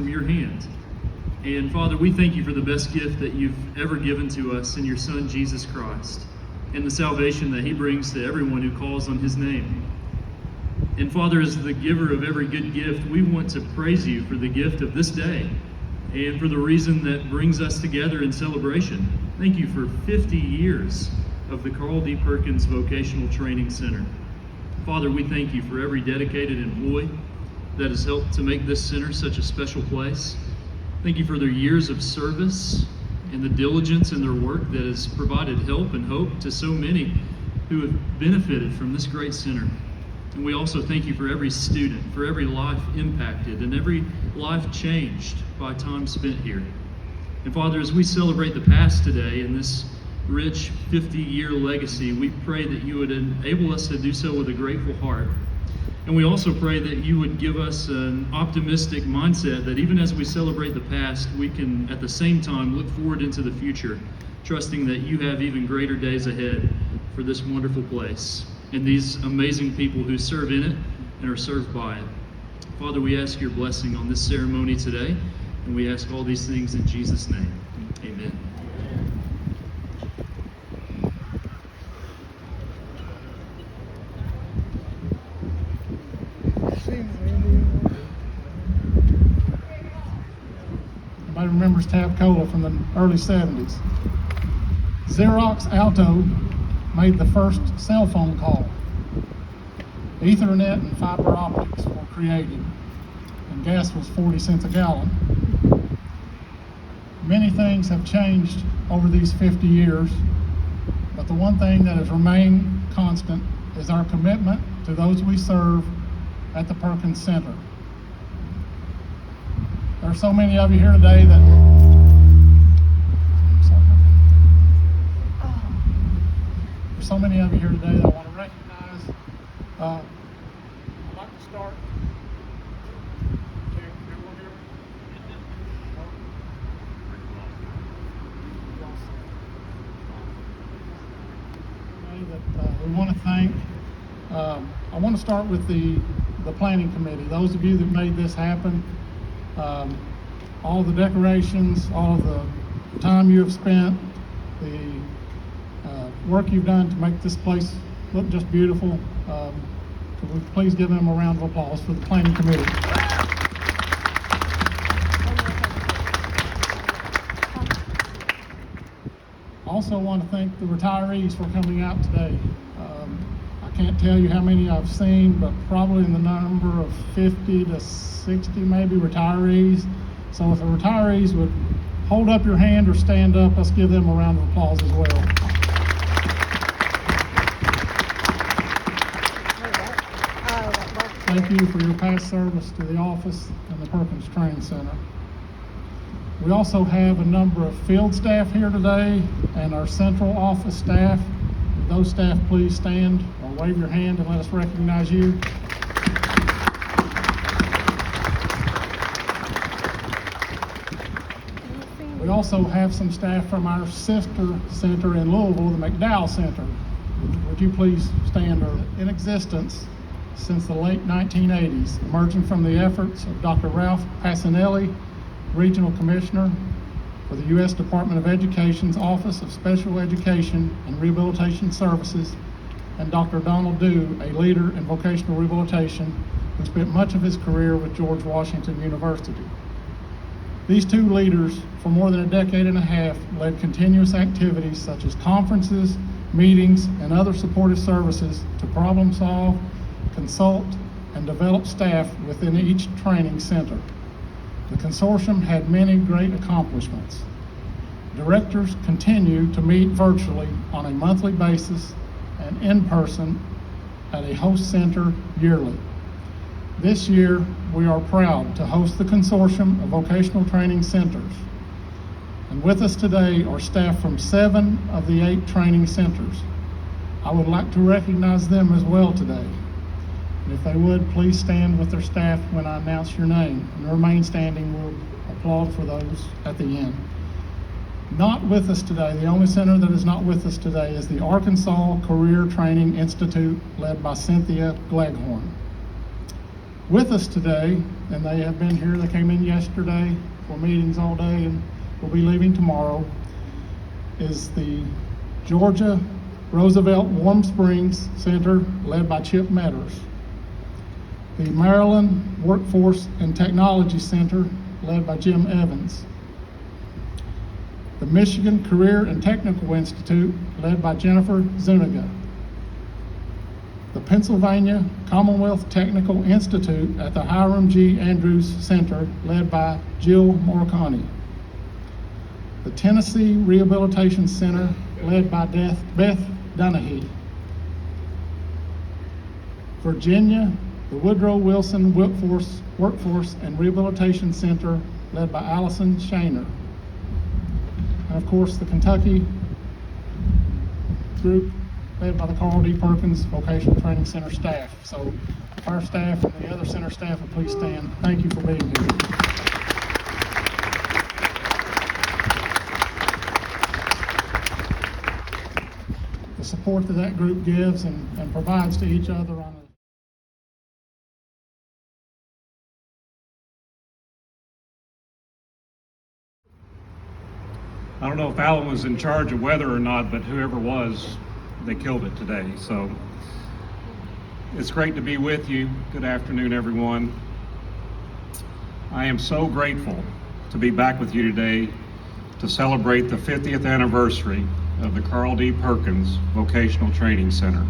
from your hand. And Father, we thank you for the best gift that you've ever given to us in your Son, Jesus Christ, and the salvation that he brings to everyone who calls on his name. And Father, as the giver of every good gift, we want to praise you for the gift of this day and for the reason that brings us together in celebration. Thank you for 50 years of the Carl D. Perkins Vocational Training Center. Father, we thank you for every dedicated employee that has helped to make this center such a special place. Thank you for their years of service and the diligence in their work that has provided help and hope to so many who have benefited from this great center. And we also thank you for every student, for every life impacted and every life changed by time spent here. And Father, as we celebrate the past today in this rich 50-year legacy, we pray that you would enable us to do so with a grateful heart. And we also pray that you would give us an optimistic mindset that even as we celebrate the past, we can at the same time look forward into the future, trusting that you have even greater days ahead for this wonderful place and these amazing people who serve in it and are served by it. Father, we ask your blessing on this ceremony today, and we ask all these things in Jesus' name. Amen. Everybody remembers Tab Cola from the early 70s. Xerox Alto made the first cell phone call. Ethernet and fiber optics were created, and gas was 40 cents a gallon. Many things have changed over these 50 years, but the one thing that has remained constant is our commitment to those we serve at the Perkins Center. There are so many of you here today that I want to recognize. I'd like to start. We want to thank. I want to start with the planning committee. Those of you that made this happen. All the decorations, all the time you have spent, the work you've done to make this place look just beautiful. Could we please give them a round of applause for the planning committee? Also want to thank the retirees for coming out today. I can't tell you how many I've seen, but probably in the number of 50 to 60 maybe retirees. So if the retirees would hold up your hand or stand up, let's give them a round of applause as well. Thank you for your past service to the office and the Perkins Training Center. We also have a number of field staff here today and our central office staff. Would those staff please stand or wave your hand and let us recognize you? We also have some staff from our sister center in Louisville, the McDowell Center. Would you please stand? In existence since the late 1980s, emerging from the efforts of Dr. Ralph Passanelli, Regional Commissioner for the U.S. Department of Education's Office of Special Education and Rehabilitation Services, and Dr. Donald Dew, a leader in vocational rehabilitation who spent much of his career with George Washington University. These two leaders, for more than a decade and a half, led continuous activities such as conferences, meetings, and other supportive services to problem solve, consult, and develop staff within each training center. The consortium had many great accomplishments. Directors continue to meet virtually on a monthly basis and in person at a host center yearly. This year, we are proud to host the Consortium of Vocational Training Centers. And with us today are staff from 7 of the 8 training centers. I would like to recognize them as well today. And if they would, please stand with their staff when I announce your name. And remain standing. We'll applaud for those at the end. Not with us today, the only center that is not with us today is the Arkansas Career Training Institute, led by Cynthia Gleghorn. With us today and they have been here. They came in yesterday for meetings all day and will be leaving tomorrow, is the Georgia Roosevelt Warm Springs Center, led by Chip Metters. The Maryland Workforce and Technology Center, led by Jim Evans. The Michigan Career and Technical Institute, led by Jennifer Zuniga. The Pennsylvania Commonwealth Technical Institute at the Hiram G. Andrews Center, led by Jill Moricani. The Tennessee Rehabilitation Center, led by Beth Dunahee. Virginia, the Woodrow Wilson Workforce and Rehabilitation Center, led by Allison Shaner. And of course, the Kentucky group, led by the Carl D. Perkins Vocational Training Center staff. So if our staff and the other center staff would please stand. Thank you for being here. The support that that group gives and provides to each other on a I don't know if Alan was in charge of weather or not, but whoever was, they killed it today. So it's great to be with you. Good afternoon, everyone. I am so grateful to be back with you today to celebrate the 50th anniversary of the Carl D. Perkins Vocational Training Center.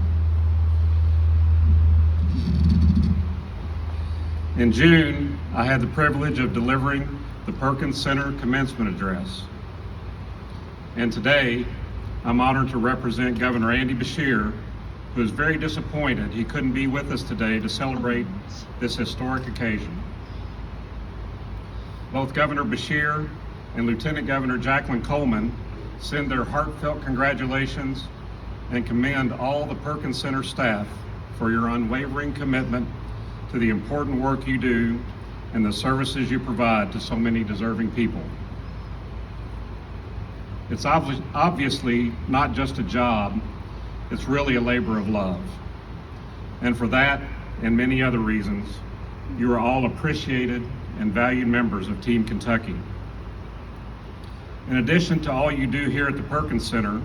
In June, I had the privilege of delivering the Perkins Center commencement address. And today, I'm honored to represent Governor Andy Beshear, who is very disappointed he couldn't be with us today to celebrate this historic occasion. Both Governor Beshear and Lieutenant Governor Jacqueline Coleman send their heartfelt congratulations and commend all the Perkins Center staff for your unwavering commitment to the important work you do and the services you provide to so many deserving people. It's obviously not just a job, it's really a labor of love. And for that and many other reasons, you are all appreciated and valued members of Team Kentucky. In addition to all you do here at the Perkins Center,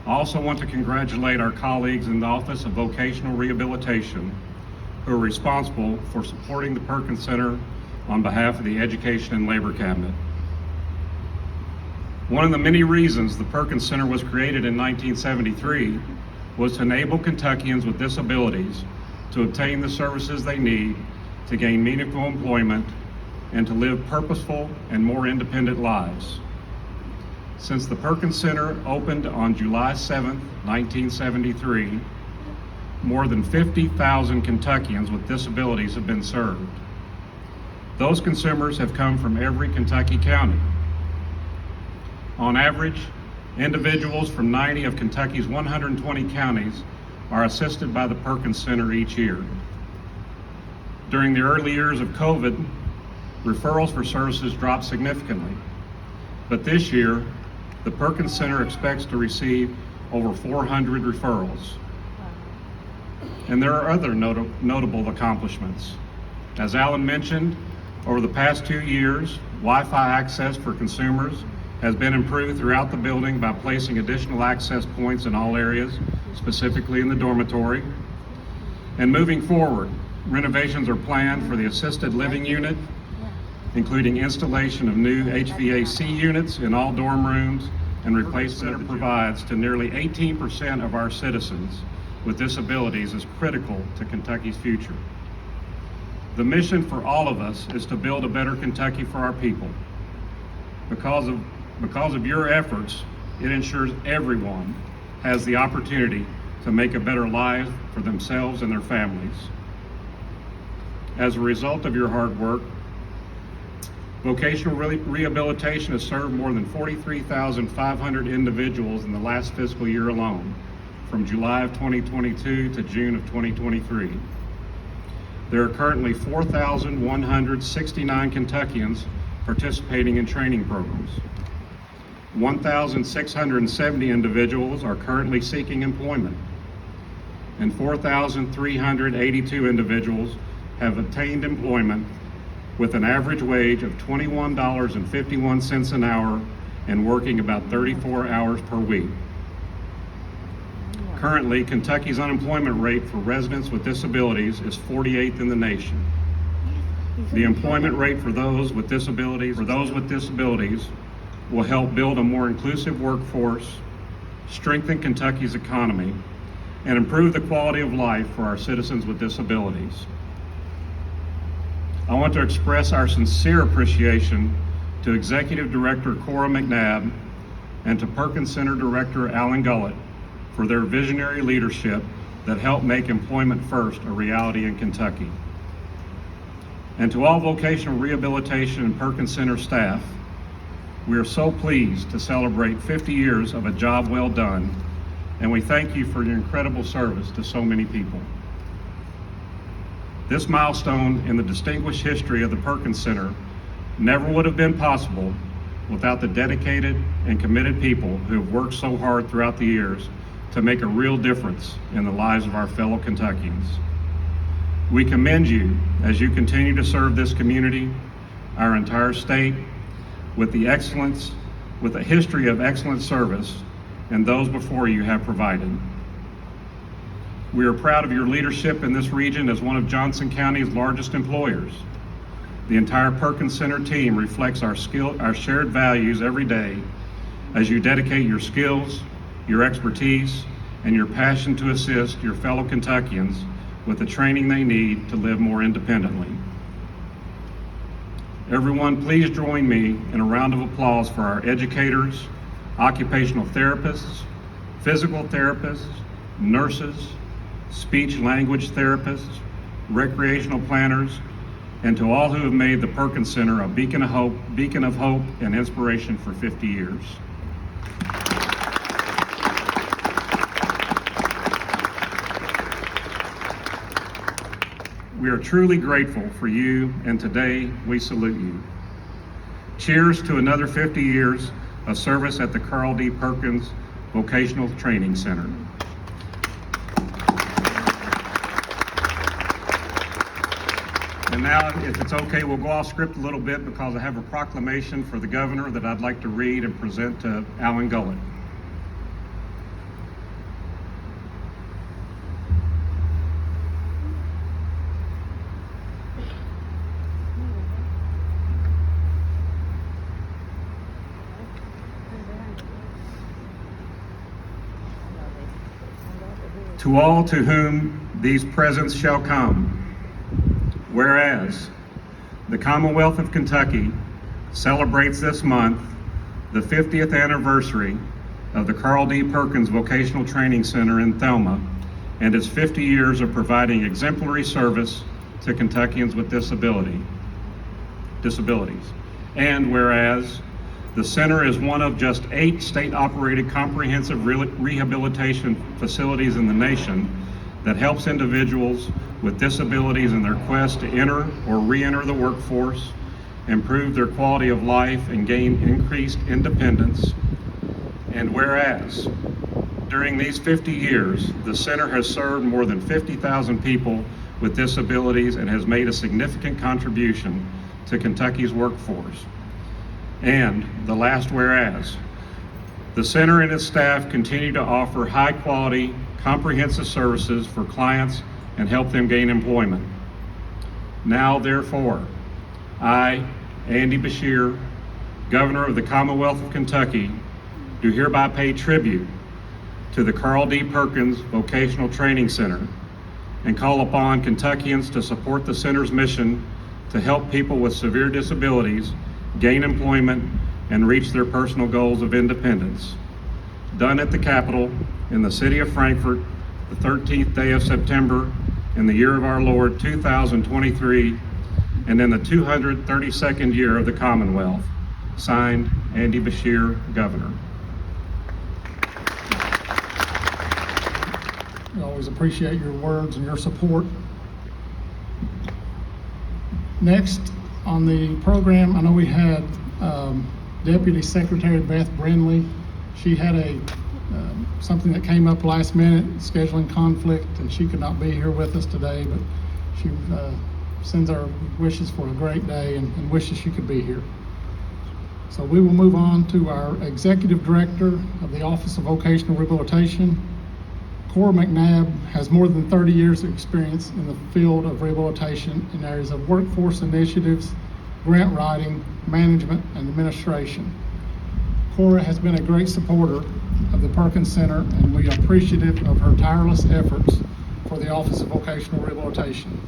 I also want to congratulate our colleagues in the Office of Vocational Rehabilitation who are responsible for supporting the Perkins Center on behalf of the Education and Labor Cabinet. One of the many reasons the Perkins Center was created in 1973 was to enable Kentuckians with disabilities to obtain the services they need to gain meaningful employment and to live purposeful and more independent lives. Since the Perkins Center opened on July 7, 1973, more than 50,000 Kentuckians with disabilities have been served. Those consumers have come from every Kentucky county. On average, individuals from 90 of Kentucky's 120 counties are assisted by the Perkins Center each year. During the early years of COVID, referrals for services dropped significantly. But this year, the Perkins Center expects to receive over 400 referrals. And there are other notable accomplishments. As Alan mentioned, over the past 2 years, Wi-Fi access for consumers has been improved throughout the building by placing additional access points in all areas, specifically in the dormitory. And moving forward, renovations are planned for the assisted living unit, including installation of new HVAC units in all dorm rooms and replacement it provides to nearly 18% of our citizens with disabilities is critical to Kentucky's future. The mission for all of us is to build a better Kentucky for our people. Because of your efforts, it ensures everyone has the opportunity to make a better life for themselves and their families. As a result of your hard work, vocational rehabilitation has served more than 43,500 individuals in the last fiscal year alone, from July of 2022 to June of 2023. There are currently 4,169 Kentuckians participating in training programs. 1,670 individuals are currently seeking employment, and 4,382 individuals have obtained employment with an average wage of $21.51 an hour and working about 34 hours per week. Currently, Kentucky's unemployment rate for residents with disabilities is 48th in the nation. The employment rate for those with disabilities will help build a more inclusive workforce, strengthen Kentucky's economy, and improve the quality of life for our citizens with disabilities. I want to express our sincere appreciation to Executive Director Cora McNabb and to Perkins Center Director Alan Gullett for their visionary leadership that helped make Employment First a reality in Kentucky. And to all vocational rehabilitation and Perkins Center staff, we are so pleased to celebrate 50 years of a job well done, and we thank you for your incredible service to so many people. This milestone in the distinguished history of the Perkins Center never would have been possible without the dedicated and committed people who have worked so hard throughout the years to make a real difference in the lives of our fellow Kentuckians. We commend you as you continue to serve this community, our entire state, with a history of excellent service and those before you have provided. We are proud of your leadership in this region as one of Johnson County's largest employers. The entire Perkins Center team reflects our shared values every day as you dedicate your skills, your expertise, and your passion to assist your fellow Kentuckians with the training they need to live more independently. Everyone, please join me in a round of applause for our educators, occupational therapists, physical therapists, nurses, speech language therapists, recreational planners, and to all who have made the Perkins Center a beacon of hope and inspiration for 50 years. We are truly grateful for you, and today we salute you. Cheers to another 50 years of service at the Carl D. Perkins Vocational Training Center. And now, if it's okay, we'll go off script a little bit because I have a proclamation for the governor that I'd like to read and present to Alan Gullett. To all to whom these presents shall come, whereas the Commonwealth of Kentucky celebrates this month the 50th anniversary of the Carl D. Perkins Vocational Training Center in Thelma and its 50 years of providing exemplary service to Kentuckians with disabilities. And whereas the center is one of just 8 state-operated comprehensive rehabilitation facilities in the nation that helps individuals with disabilities in their quest to enter or re-enter the workforce, improve their quality of life, and gain increased independence. And whereas during these 50 years, the center has served more than 50,000 people with disabilities and has made a significant contribution to Kentucky's workforce. And the last whereas, the center and its staff continue to offer high-quality, comprehensive services for clients and help them gain employment. Now, therefore, I, Andy Beshear, Governor of the Commonwealth of Kentucky, do hereby pay tribute to the Carl D. Perkins Vocational Training Center and call upon Kentuckians to support the center's mission to help people with severe disabilities gain employment and reach their personal goals of independence. Done at the Capitol in the city of Frankfort, the 13th day of September in the year of our Lord 2023, and in the 232nd year of the Commonwealth. Signed, Andy Beshear, Governor. We always appreciate your words and your support. Next on the program, I know we had Deputy Secretary Beth Brindley. She had something that came up last minute, scheduling conflict, and she could not be here with us today, but she sends our wishes for a great day and wishes she could be here. So we will move on to our Executive Director of the Office of Vocational Rehabilitation. Cora McNabb has more than 30 years of experience in the field of rehabilitation in areas of workforce initiatives, grant writing, management, and administration. Cora has been a great supporter of the Perkins Center, and we are appreciative of her tireless efforts for the Office of Vocational Rehabilitation.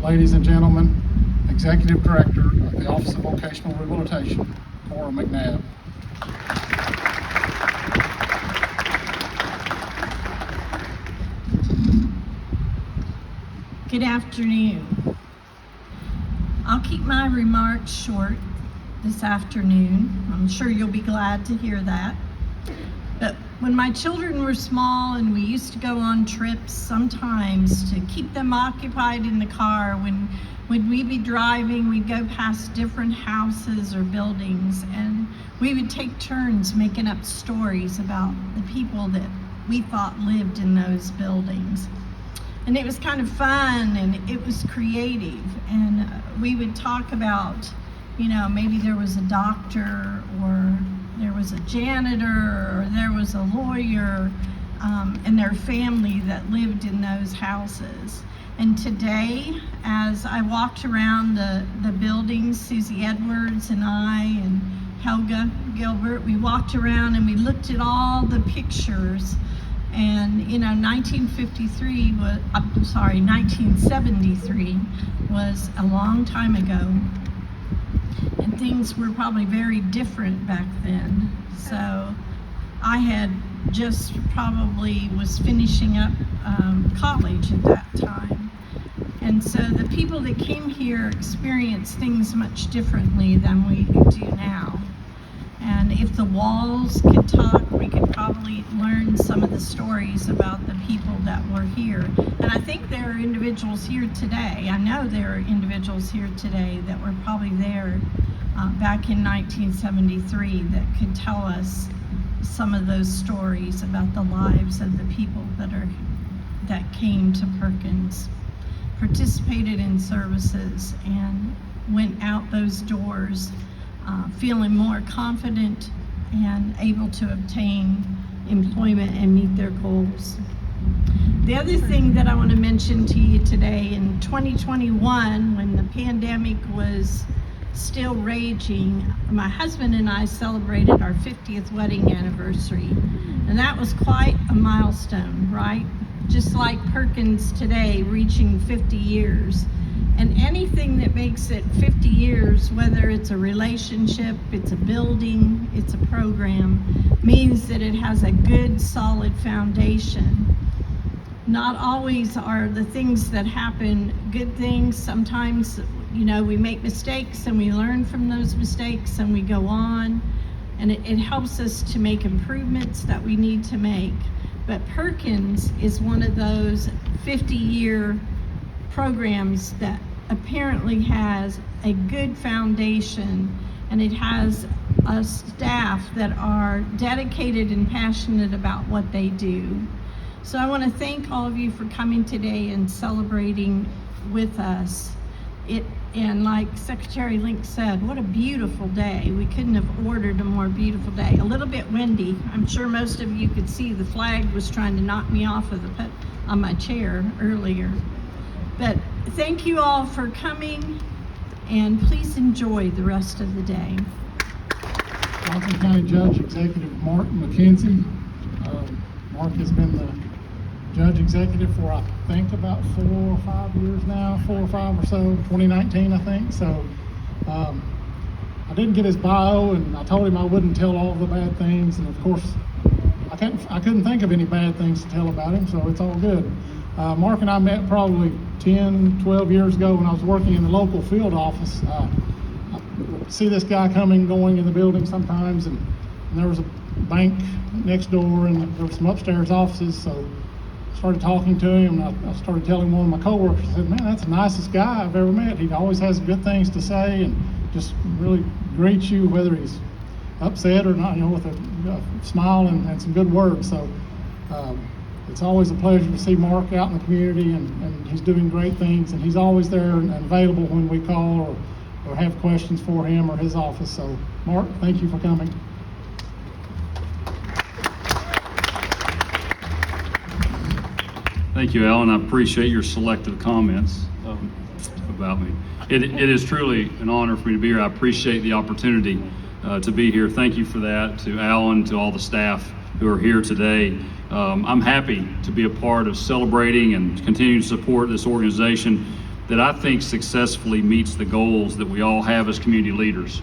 Ladies and gentlemen, Executive Director of the Office of Vocational Rehabilitation, Cora McNabb. Good afternoon. I'll keep my remarks short this afternoon. I'm sure you'll be glad to hear that. But when my children were small and we used to go on trips sometimes to keep them occupied in the car, when we'd be driving, we'd go past different houses or buildings, and we would take turns making up stories about the people that we thought lived in those buildings. And it was kind of fun and it was creative. And we would talk about, maybe there was a doctor or there was a janitor or there was a lawyer and their family that lived in those houses. And today, as I walked around the buildings, Susie Edwards and I and Helga Gilbert, we walked around and we looked at all the pictures. And 1973 was a long time ago, and things were probably very different back then. So I had just probably was finishing up college at that time. And so the people that came here experienced things much differently than we do now. And if the walls could talk, we could probably learn some of the stories about the people that were here. And I think there are individuals here today, I know there are individuals here today that were probably there back in 1973 that could tell us some of those stories about the lives of the people that came to Perkins, participated in services, and went out those doors feeling more confident and able to obtain employment and meet their goals. The other thing that I want to mention to you today, in 2021, when the pandemic was still raging, my husband and I celebrated our 50th wedding anniversary. And that was quite a milestone, right? Just like Perkins today reaching 50 years. And anything that makes it 50 years, whether it's a relationship, it's a building, it's a program, means that it has a good, solid foundation. Not always are the things that happen good things. Sometimes, we make mistakes and we learn from those mistakes and we go on. And it helps us to make improvements that we need to make. But Perkins is one of those 50-year programs that apparently has a good foundation, and it has a staff that are dedicated and passionate about what they do. So I want to thank all of you for coming today and celebrating with us. And like Secretary Link said, what a beautiful day. We couldn't have ordered a more beautiful day. A little bit windy. I'm sure most of you could see the flag was trying to knock me off of on my chair earlier. But thank you all for coming, and please enjoy the rest of the day. Johnson County Judge Executive Mark McKenzie. Mark has been the Judge Executive for, I think, about 4 or 5 years now, 4 or 5 or so, 2019, I think. So I didn't get his bio, and I told him I wouldn't tell all the bad things. And of course, I couldn't think of any bad things to tell about him, so it's all good. Mark and I met probably 10, 12 years ago when I was working in the local field office. I would see this guy coming, going in the building sometimes, and there was a bank next door, and there were some upstairs offices, so I started talking to him, and I started telling one of my coworkers, I said, man, that's the nicest guy I've ever met. He always has good things to say and just really greets you, whether he's upset or not, with a smile and some good words. So It's always a pleasure to see Mark out in the community, and he's doing great things, and he's always there and available when we call or have questions for him or his office. So, Mark, thank you for coming. Thank you, Alan. I appreciate your selective comments about me. It is truly an honor for me to be here. I appreciate the opportunity to be here. Thank you for that, to Alan, to all the staff who are here today. I'm happy to be a part of celebrating and continuing to support this organization that I think successfully meets the goals that we all have as community leaders.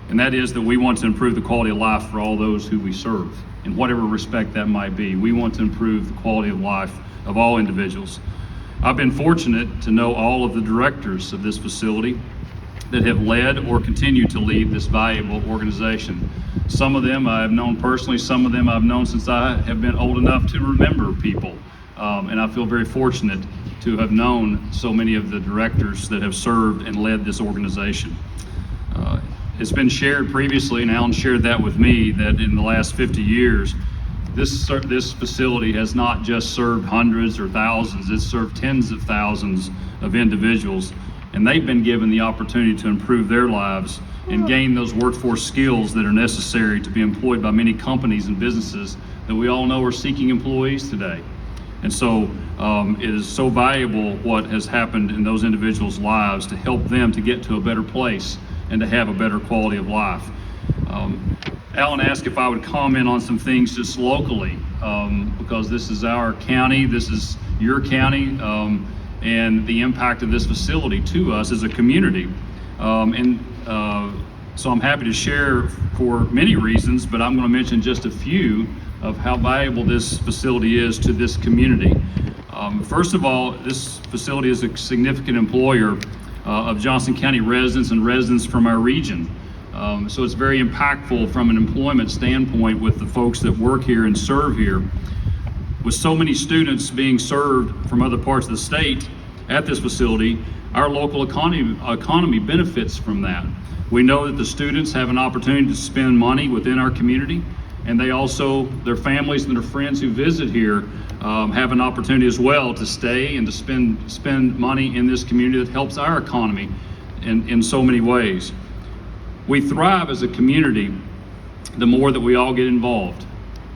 And that is that we want to improve the quality of life for all those who we serve, in whatever respect that might be. We want to improve the quality of life of all individuals. I've been fortunate to know all of the directors of this facility that have led or continue to lead this valuable organization. Some of them I've known personally, some of them I've known since I have been old enough to remember people. And I feel very fortunate to have known so many of the directors that have served and led this organization. It's been shared previously, and Alan shared that with me, that in the last 50 years, this facility has not just served hundreds or thousands, it's served tens of thousands of individuals, and they've been given the opportunity to improve their lives and gain those workforce skills that are necessary to be employed by many companies and businesses that we all know are seeking employees today. And so it is so valuable what has happened in those individuals' lives to help them to get to a better place and to have a better quality of life. Alan asked if I would comment on some things just locally, because this is our county, this is your county, and the impact of this facility to us as a community. So I'm happy to share for many reasons, but I'm going to mention just a few of how valuable this facility is to this community. First of all, this facility is a significant employer of Johnson County residents and residents from our region. So it's very impactful from an employment standpoint with the folks that work here and serve here. With so many students being served from other parts of the state at this facility, our local economy benefits from that. We know that the students have an opportunity to spend money within our community, and they also, their families and their friends who visit here have an opportunity as well to stay and to spend money in this community that helps our economy in so many ways. We thrive as a community the more that we all get involved,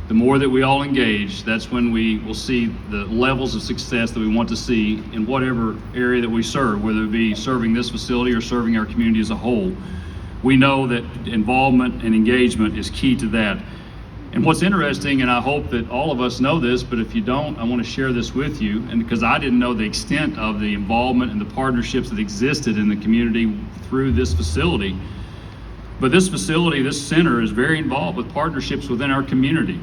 the more that we all engage. That's when we will see the levels of success that we want to see in whatever area that we serve, whether it be serving this facility or serving our community as a whole. We know that involvement and engagement is key to that. And what's interesting, and I hope that all of us know this, but if you don't, I want to share this with you, and because I didn't know the extent of the involvement and the partnerships that existed in the community through this facility. But this facility, this center, is very involved with partnerships within our community.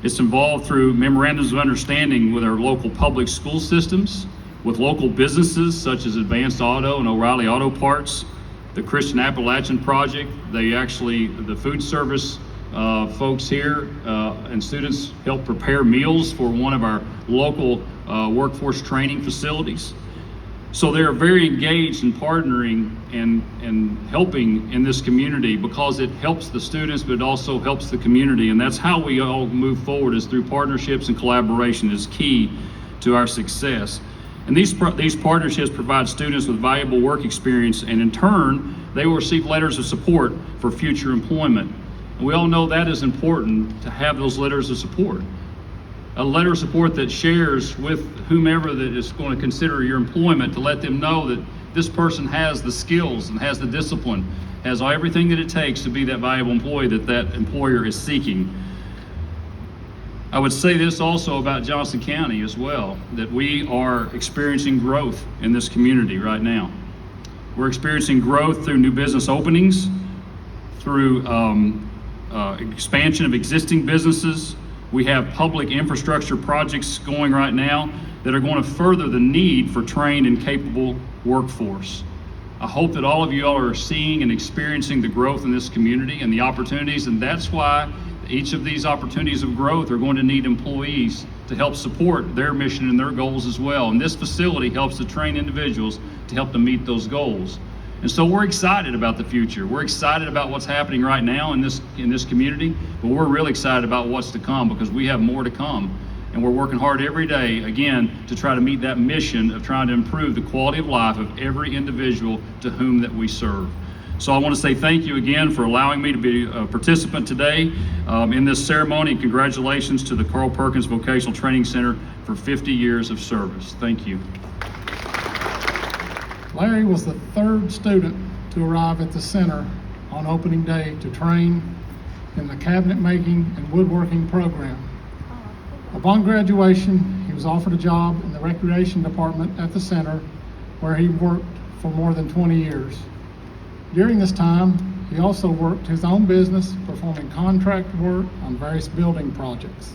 It's involved through memorandums of understanding with our local public school systems, with local businesses such as Advanced Auto and O'Reilly Auto Parts, the Christian Appalachian Project. The food service folks here and students help prepare meals for one of our local workforce training facilities. So they're very engaged in partnering and helping in this community because it helps the students, but it also helps the community. And that's how we all move forward, is through partnerships, and collaboration is key to our success. And these partnerships provide students with valuable work experience, and in turn, they will receive letters of support for future employment. And we all know that is important, to have those letters of support. A letter of support that shares with whomever that is going to consider your employment, to let them know that this person has the skills and has the discipline, has everything that it takes to be that valuable employee that employer is seeking. I would say this also about Johnson County as well, that we are experiencing growth in this community right now. We're experiencing growth through new business openings, through expansion of existing businesses. We have public infrastructure projects going right now that are going to further the need for trained and capable workforce. I hope that all of you all are seeing and experiencing the growth in this community and the opportunities, and that's why each of these opportunities of growth are going to need employees to help support their mission and their goals as well. And this facility helps to train individuals to help them meet those goals. And so we're excited about the future. We're excited about what's happening right now in this community, but we're really excited about what's to come, because we have more to come. and we're working hard every day, again, to try to meet that mission of trying to improve the quality of life of every individual to whom that we serve. So I want to say thank you again for allowing me to be a participant today in this ceremony, and congratulations to the Carl Perkins Vocational Training Center for 50 years of service. Thank you. Larry was the third student to arrive at the center on opening day to train in the cabinet making and woodworking program. Upon graduation, he was offered a job in the recreation department at the center, where he worked for more than 20 years. During this time, he also worked his own business, performing contract work on various building projects.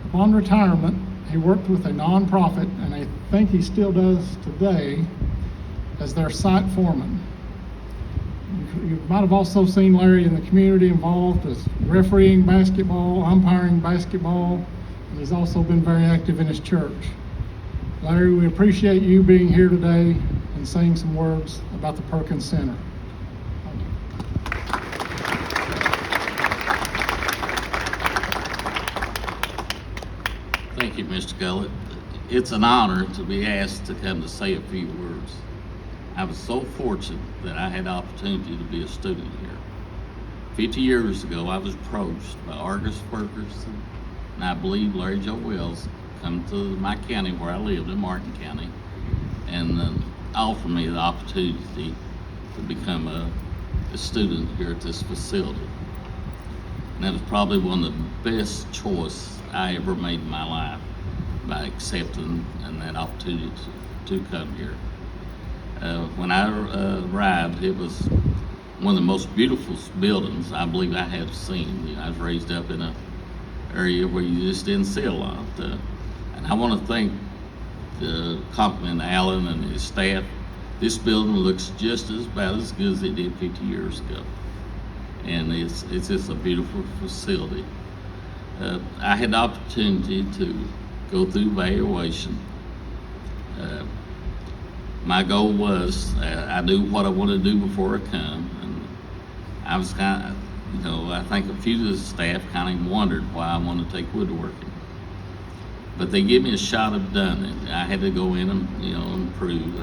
Upon retirement, he worked with a nonprofit, and I think he still does today, as their site foreman. You might have also seen Larry in the community involved as refereeing basketball, umpiring basketball, and he's also been very active in his church. Larry, we appreciate you being here today and saying some words about the Perkins Center. Thank you, Mr. Gullett. It's an honor to be asked to come to say a few words. I was so fortunate that I had the opportunity to be a student here. 50 years ago, I was approached by Argus Ferguson, and I believe Larry Joe Wells, come to my county where I lived in Martin County, and offered me the opportunity to become a student here at this facility. And that was probably one of the best choices I ever made in my life, by accepting and that opportunity to come here. When I arrived, it was one of the most beautiful buildings I believe I have seen. You know, I was raised up in an area where you just didn't see a lot. And I want to compliment Alan and his staff. This building looks just about as good as it did 50 years ago. And it's just a beautiful facility. I had the opportunity to go through evaluation. My goal was, I knew what I wanted to do before I come, and I was kind of, I think a few of the staff kind of wondered why I wanted to take woodworking. But they gave me a shot of done it. I had to go in and, and prove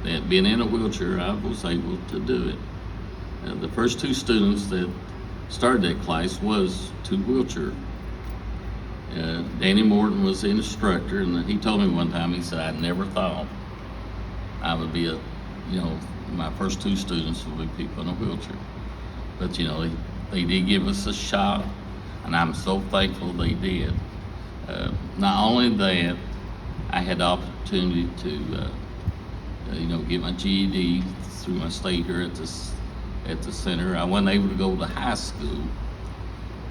that being in a wheelchair, I was able to do it. The first two students that started that class was two wheelchair. Danny Morton was the instructor, and he told me one time, he said, I never thought I would be my first two students would be people in a wheelchair. But, they did give us a shot, and I'm so thankful they did. Not only that, I had the opportunity to, get my GED through my stay here at the center. I wasn't able to go to high school.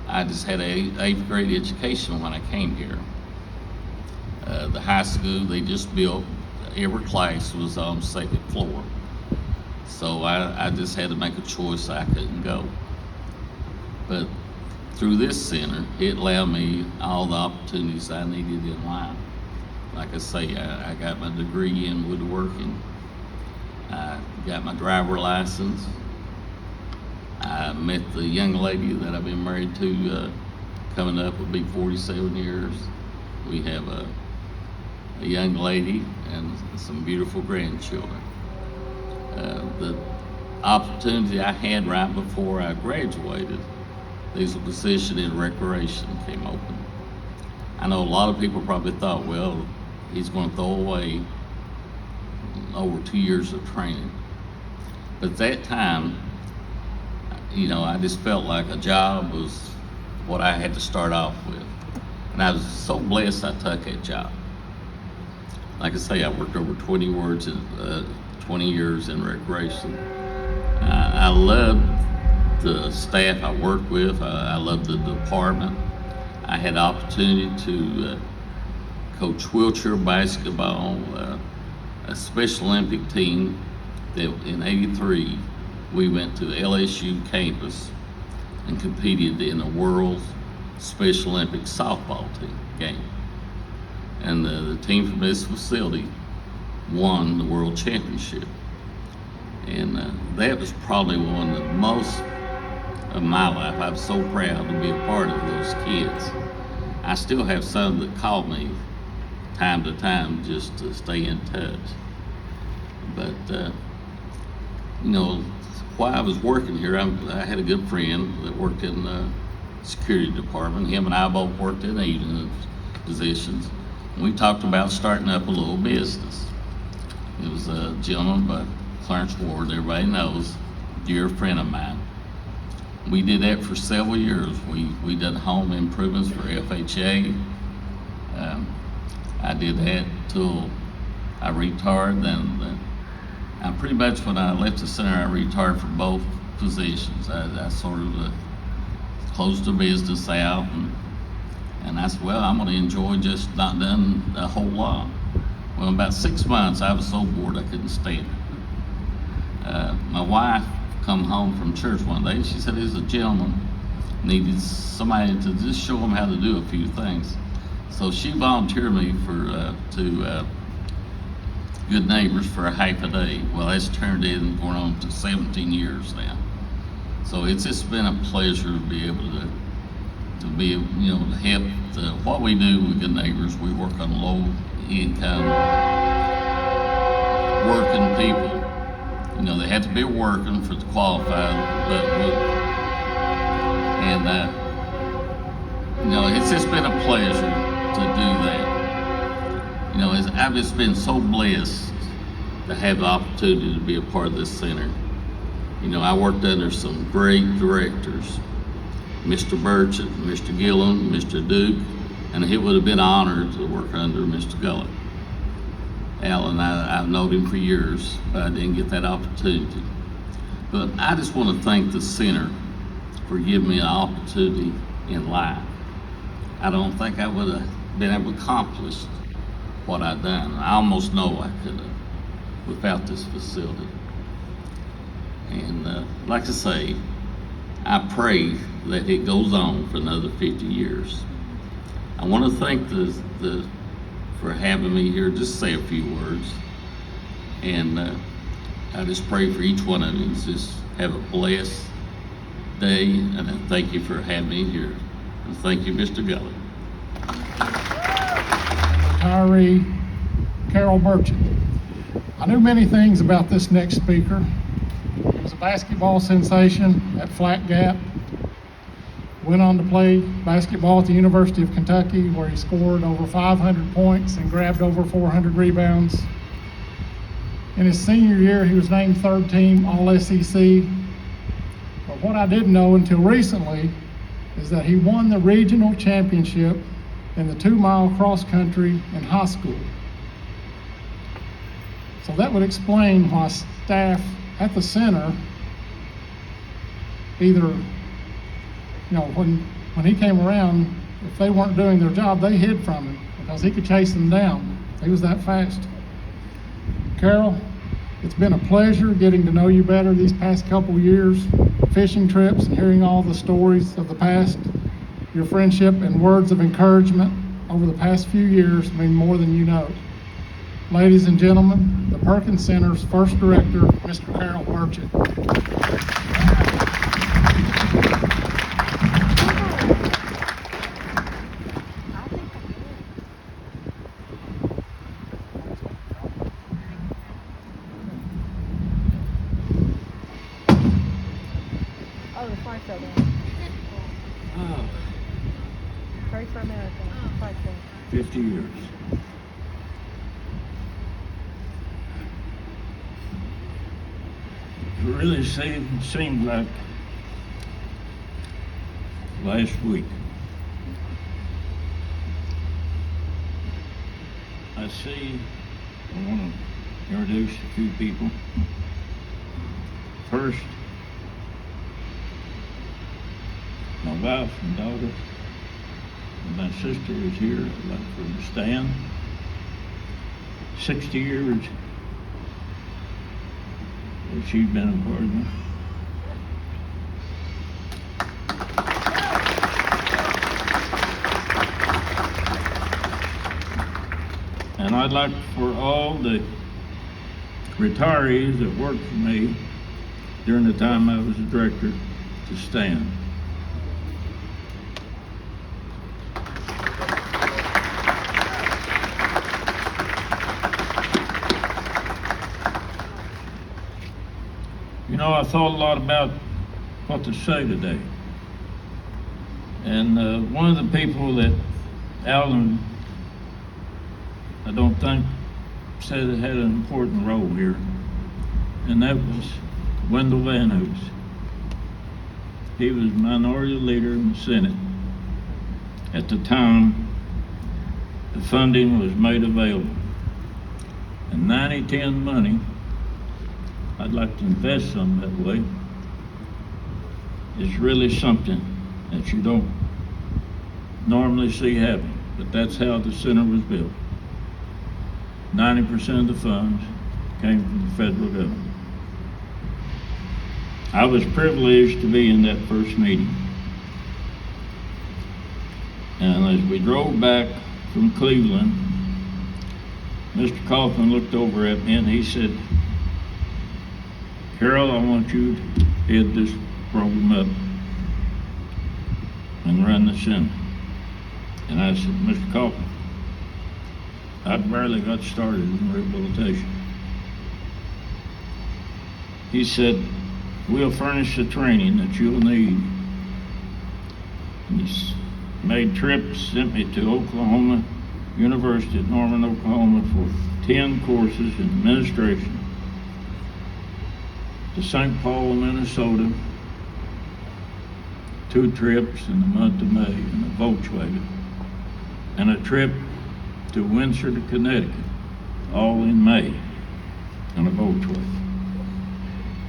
I just had an 8th grade education when I came here. The high school they just built, every class was on the second floor. So I just had to make a choice. I couldn't go. But through this center, it allowed me all the opportunities I needed in life. Like I say, I got my degree in woodworking. I got my driver license. I met the young lady that I've been married to, coming up will be 47 years. We have a young lady and some beautiful grandchildren. The opportunity I had right before I graduated, there's a position in recreation came open. I know a lot of people probably thought, well, he's going to throw away over 2 years of training. But at that time, I just felt like a job was what I had to start off with. And I was so blessed I took that job. Like I say, I worked over 20 years in recreation. I loved the staff I worked with. I loved the department. I had the opportunity to coach wheelchair basketball, a Special Olympic team that in '83 we went to the LSU campus and competed in the World Special Olympic softball game. And the team from this facility won the world championship. And that was probably one of the most of my life. I'm so proud to be a part of those kids. I still have some that call me time to time just to stay in touch. But, while I was working here, I had a good friend that worked in the security department. Him and I both worked in evening positions. We talked about starting up a little business. It was a gentleman by Clarence Ward, everybody knows, dear friend of mine. We did that for several years. We did home improvements for FHA. I did that till I retired. Then I pretty much, when I left the center, I retired from both positions. I sort of closed the business out, and I said, well, I'm going to enjoy just not doing a whole lot. Well, in about 6 months, I was so bored I couldn't stand it. My wife come home from church one day. She said, there's a gentleman needed somebody to just show him how to do a few things. So she volunteered me to Good Neighbors for a half a day. Well, that's turned in going on to 17 years now. So it's just been a pleasure to be able to be, to help what we do with Good Neighbors. We work on low income working people. They have to be working for the qualified, it's just been a pleasure to do that. I've just been so blessed to have the opportunity to be a part of this center. I worked under some great directors, Mr. Burchett, Mr. Gillen, Mr. Duke, and it would have been an honor to work under Mr. Gullett. Alan, I've known him for years, but I didn't get that opportunity. But I just want to thank the center for giving me an opportunity in life. I don't think I would have been able to accomplish what I've done. I almost know I could have without this facility. And like I say, I pray that it goes on for another 50 years. I want to thank for having me here, just say a few words. And I just pray for each one of you. Just have a blessed day, and I thank you for having me here. And thank you, Mr. Gullett. Retiree Carol Burchett. I knew many things about this next speaker. He was a basketball sensation at Flat Gap. Went on to play basketball at the University of Kentucky, where he scored over 500 points and grabbed over 400 rebounds. In his senior year, he was named third team All-SEC. But what I didn't know until recently is that he won the regional championship in the 2-mile cross country in high school. So that would explain why staff at the center either, when he came around, if they weren't doing their job, they hid from him because he could chase them down. He was that fast. Carol, it's been a pleasure getting to know you better these past couple years, fishing trips and hearing all the stories of the past. Your friendship and words of encouragement over the past few years mean more than you know. Ladies and gentlemen, the Perkins Center's first director, Mr. Carol Burchett. Oh, the flight fell down. Oh, Pray for America. Flight fell. 50 years. It really seemed like last week. I want to introduce a few people. First, my wife and daughter, and my sister is here. I'd like for them to stand. 60 years that she's been a partner. And I'd like for all the retirees that worked for me during the time I was a director to stand. know, I thought a lot about what to say today. And one of the people that Alan, I don't think, said it had an important role here, and that was Wendell Van Hoos. He was minority leader in the Senate at the time the funding was made available. And 90-10 money, I'd like to invest some that way, is really something that you don't normally see happen. But that's how the center was built. 90% of the funds came from the federal government. I was privileged to be in that first meeting. And as we drove back from Cleveland, Mr. Kaufman looked over at me and he said, "Carol, I want you to head this program up and run the center." And I said, "Mr. Kaufman, I barely got started in rehabilitation." He said, "We'll furnish the training that you'll need." And he made trips, sent me to Oklahoma University at Norman, Oklahoma for 10 courses in administration, to St. Paul, Minnesota, 2 trips in the month of May in a Volkswagen, and a trip to Windsor, to Connecticut, all in May in a Volkswagen,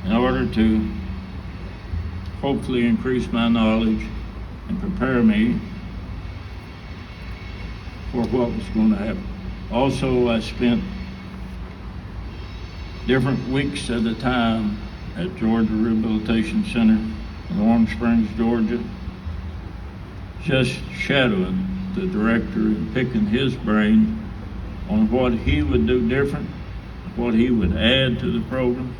in order to hopefully increase my knowledge and prepare me for what was going to happen. Also, I spent different weeks at a time at Georgia Rehabilitation Center in Warm Springs, Georgia, just shadowing the director and picking his brain on what he would do different, what he would add to the program.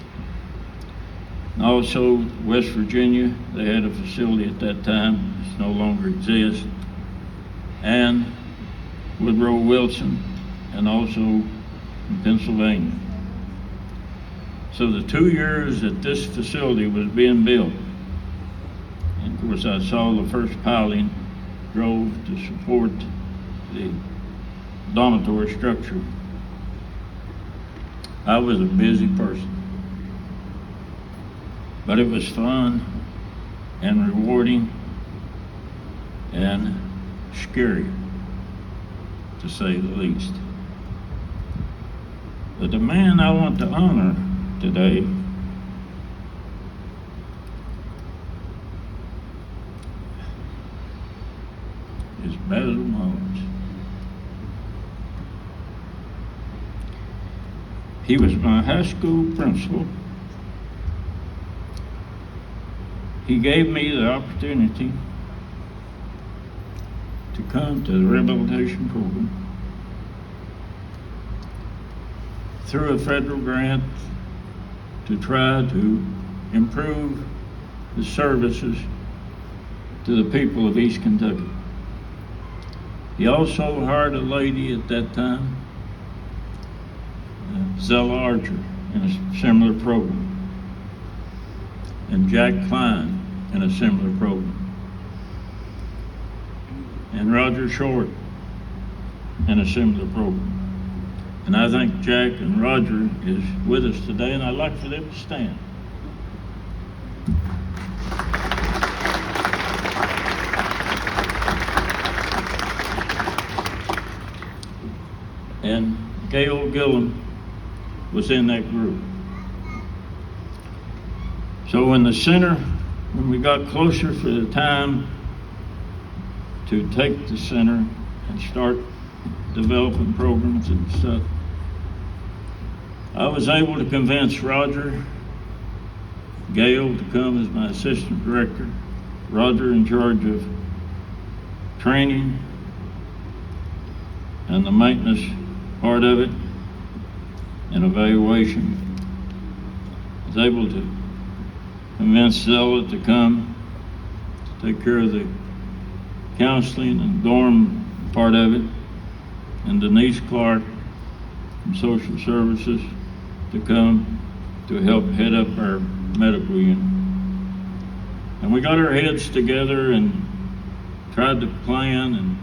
And also, West Virginia, they had a facility at that time, it no longer exists, and Woodrow Wilson, and also in Pennsylvania. So the 2 years that this facility was being built, and of course I saw the first piling, drove to support the dormitory structure. I was a busy person, but it was fun and rewarding and scary, to say the least. But the man I want to honor today is Basil Mullins. He was my high school principal. He gave me the opportunity to come to the rehabilitation program through a federal grant to try to improve the services to the people of East Kentucky. He also hired a lady at that time, Zella Archer, in a similar program, and Jack Klein in a similar program, and Roger Short in a similar program. And I think Jack and Roger is with us today, and I'd like for them to stand. And Gail Gillum was in that group. So when the center, when we got closer for the time to take the center and start developing programs and stuff, I was able to convince Roger, Gail to come as my assistant director, Roger in charge of training and the maintenance part of it and evaluation. I was able to convince Zella to come to take care of the counseling and dorm part of it, and Denise Clark from Social Services to come to help head up our medical unit. And we got our heads together and tried to plan and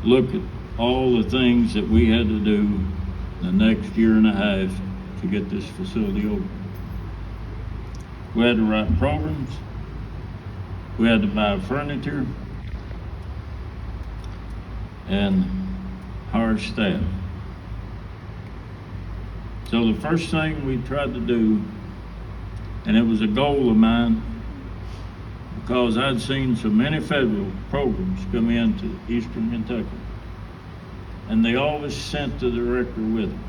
look at all the things that we had to do the next year and a half to get this facility open. We had to write programs, we had to buy furniture, and hire staff. So the first thing we tried to do, and it was a goal of mine, because I'd seen so many federal programs come into Eastern Kentucky, and they always sent the director with them.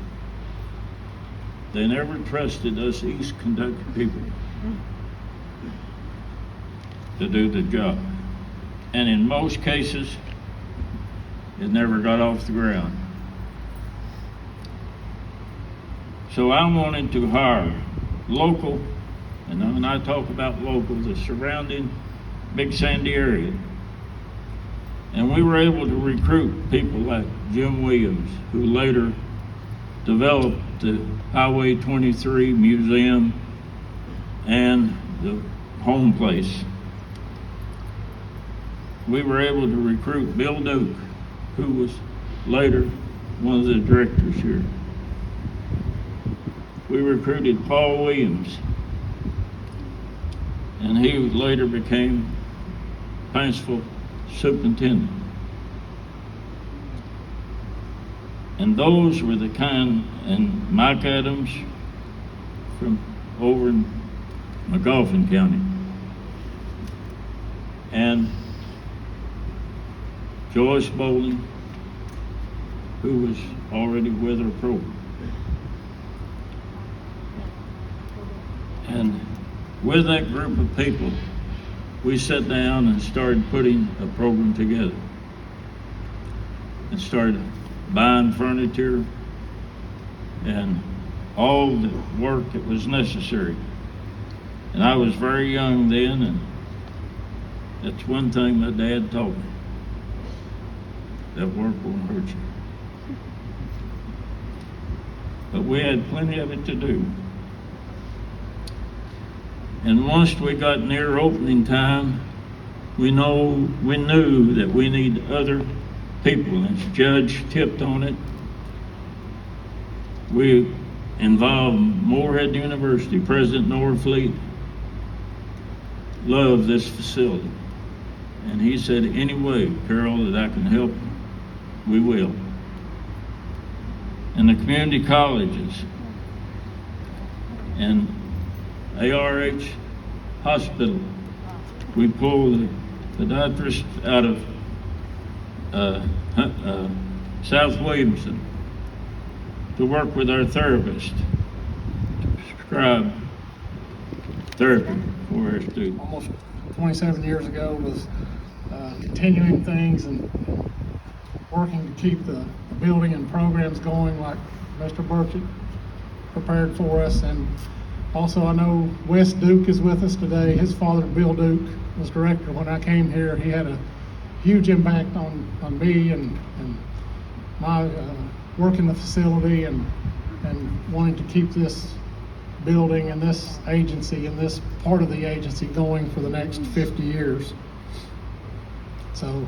They never trusted us East Kentucky people to do the job. And in most cases, it never got off the ground. So I wanted to hire local, and when I talk about local, the surrounding Big Sandy area. And we were able to recruit people like Jim Williams, who later developed the Highway 23 Museum and the home place. We were able to recruit Bill Duke, who was later one of the directors here. We recruited Paul Williams, and he later became Paintsville superintendent. And those were the kind, and Mike Adams from over in McGoffin County, and Joyce Bowling, who was already with our program. And with that group of people, we sat down and started putting a program together and started buying furniture and all the work that was necessary. And I was very young then, and that's one thing my dad told me: that work won't hurt you. But we had plenty of it to do. And once we got near opening time, we knew that we need other people. And as Judge tipped on it, we involved Moorhead University. President Norfleet loved this facility. And he said, any way, Carol, that I can help, we will. And the community colleges and ARH Hospital, we pulled the podiatrist out of South Williamson to work with our therapist to prescribe therapy for our students. Almost 27 years ago was continuing things and working to keep the building and programs going like Mr. Burchett prepared for us. And also I know Wes Duke is with us today. His father, Bill Duke, was director when I came here. He had a huge impact on me and my work in the facility and wanting to keep this building and this agency and this part of the agency going for the next 50 years. So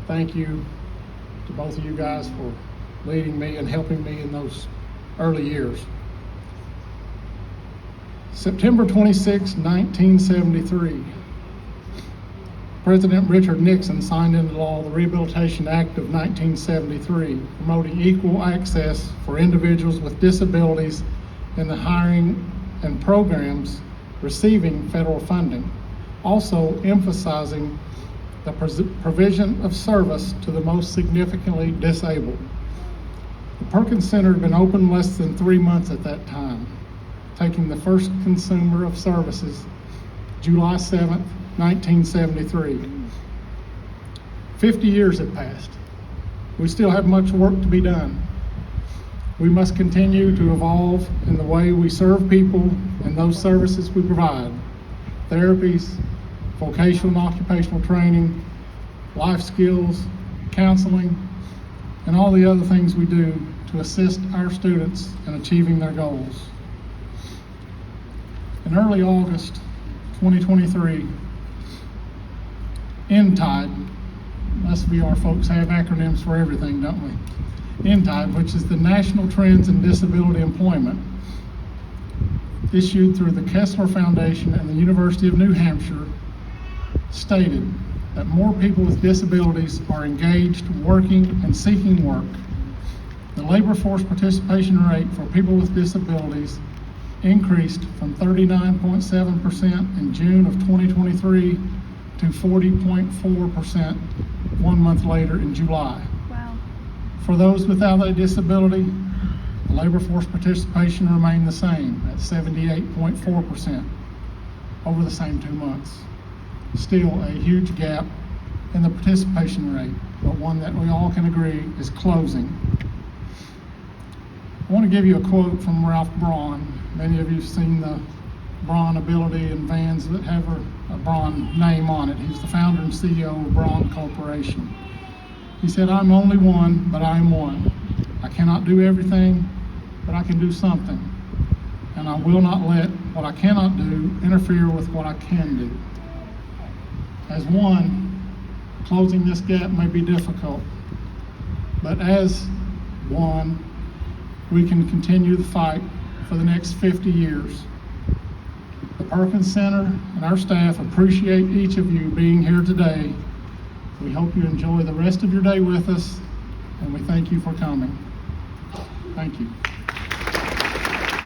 thank you to both of you guys for leading me and helping me in those early years. September 26, 1973, President Richard Nixon signed into law the Rehabilitation Act of 1973, promoting equal access for individuals with disabilities in the hiring and programs receiving federal funding, also emphasizing the provision of service to the most significantly disabled. The Perkins Center had been open less than 3 months at that time, taking the first consumer of services July 7th, 1973. 50 years have passed. We still have much work to be done. We must continue to evolve in the way we serve people and those services we provide. Therapies, vocational and occupational training, life skills, counseling, and all the other things we do to assist our students in achieving their goals. In early August 2023, NTIDE, us VR folks have acronyms for everything, don't we? NTIDE, which is the National Trends in Disability Employment, issued through the Kessler Foundation and the University of New Hampshire, stated that more people with disabilities are engaged, working, and seeking work. The labor force participation rate for people with disabilities increased from 39.7% in June of 2023 to 40.4% 1 month later in July. Wow. For those without a disability, the labor force participation remained the same at 78.4% over the same 2 months. Still a huge gap in the participation rate, but one that we all can agree is closing. I want to give you a quote from Ralph Braun. Many of you have seen the Braun Ability and vans that have a Braun name on it. He's the founder and CEO of Braun Corporation. He said, "I'm only one, but I am one. I cannot do everything, but I can do something. And I will not let what I cannot do interfere with what I can do." As one, closing this gap may be difficult, but as one, we can continue the fight for the next 50 years. The Perkins Center and our staff appreciate each of you being here today. We hope you enjoy the rest of your day with us, and we thank you for coming. Thank you.